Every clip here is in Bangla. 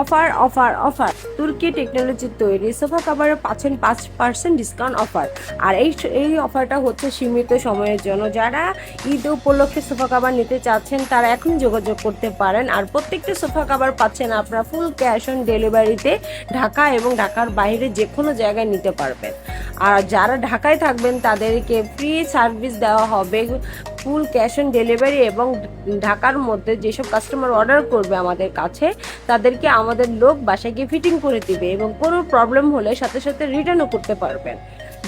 অফার অফার অফার তুর্কি টেকনোলজির তৈরি সোফা কাভারে পাচ্ছেন 5% ডিসকাউন্ট অফার। আর এই অফারটা হচ্ছে সীমিত সময়ের জন্য। যারা ঈদ উপলক্ষে সোফা কাভার নিতে চাচ্ছেন তারা এখন যোগাযোগ করতে পারেন। আর প্রত্যেকটা সোফা কাভার পাচ্ছেন আপনারা ফুল ক্যাশ অন ডেলিভারিতে ঢাকা এবং ঢাকার বাইরে যে কোনো জায়গায় নিতে পারবেন। আর যারা ঢাকায় থাকবেন তাদেরকে ফ্রি সার্ভিস দেওয়া হবে, ফুল ক্যাশ অন ডেলিভারি। এবং ঢাকার মধ্যে যেসব কাস্টমার অর্ডার করবে আমাদের কাছে তাদেরকে আমাদের লোক বাসায় গিয়ে ফিটিং করে দিবে এবং কোনো প্রবলেম হলে সাথে সাথে রিটার্নও করতে পারবেন।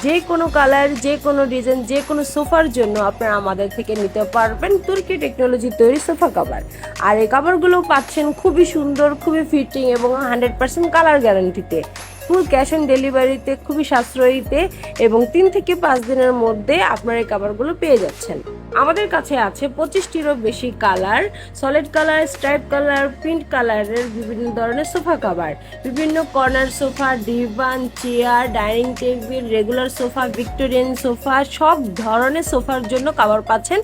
যে কোনো কালার, যে কোনো ডিজাইন, যে কোনো সোফার জন্য আপনারা আমাদের থেকে নিতে পারবেন তুর্কি টেকনোলজি তৈরি সোফা কাভার। আর এই কাভারগুলো পাচ্ছেন খুবই সুন্দর, খুবই ফিটিং এবং 100% কালার গ্যারান্টিতে, ফুল ক্যাশ অন ডেলিভারিতে, খুবই সাশ্রয়ীতে এবং 3 থেকে 5 দিনের মধ্যে আপনার এই কাভারগুলো পেয়ে যাচ্ছেন। আমাদের কাছে আছে 25টিরও বেশি colour, solid colour, stripe colour, print কালারের বিভিন্ন ধরনের সোফা কাভার। বিভিন্ন corner sofa, divan, chair, dining table, regular sofa, Victorian sofa, সব ধরনের সোফার জন্য কাভার পাচ্ছেন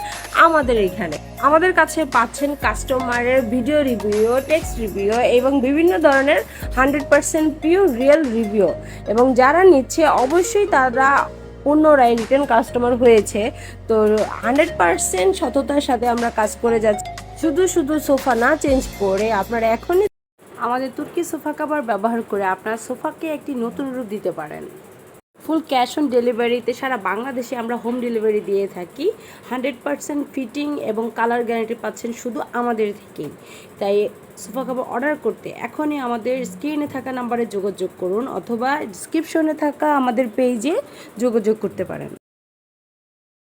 আমাদের এখানে। আমাদের কাছে পাচ্ছেন কাস্টমারের ভিডিও রিভিউ, টেক্সট রিভিউ এবং বিভিন্ন ধরনের 100% পিওর রিয়েল রিভিউ। এবং যারা নিচ্ছে অবশ্যই তারা পুনরায় রিটার্ন কাস্টমার হয়েছে। তো 100% সততার সাথে আমরা কাজ করে যাচ্ছি। শুধু শুধু সোফা না চেঞ্জ করে আপনারা এখনই আমাদের তুর্কি সোফা কাভার ব্যবহার করে আপনার সোফাকে একটি নতুন রূপ দিতে পারেন। ফুল ক্যাশ অন ডেলিভারিতে সারা বাংলাদেশে আমরা হোম ডেলিভারি দিয়ে থাকি। 100% ফিটিং এবং কালার গ্যারান্টি পাচ্ছেন শুধু আমাদের থেকেই। তাই সোফা কাভার অর্ডার করতে এখনই আমাদের স্ক্রিনে থাকা নাম্বারে যোগাযোগ করুন অথবা ডিসক্রিপশনে থাকা আমাদের পেজে যোগাযোগ করতে পারেন।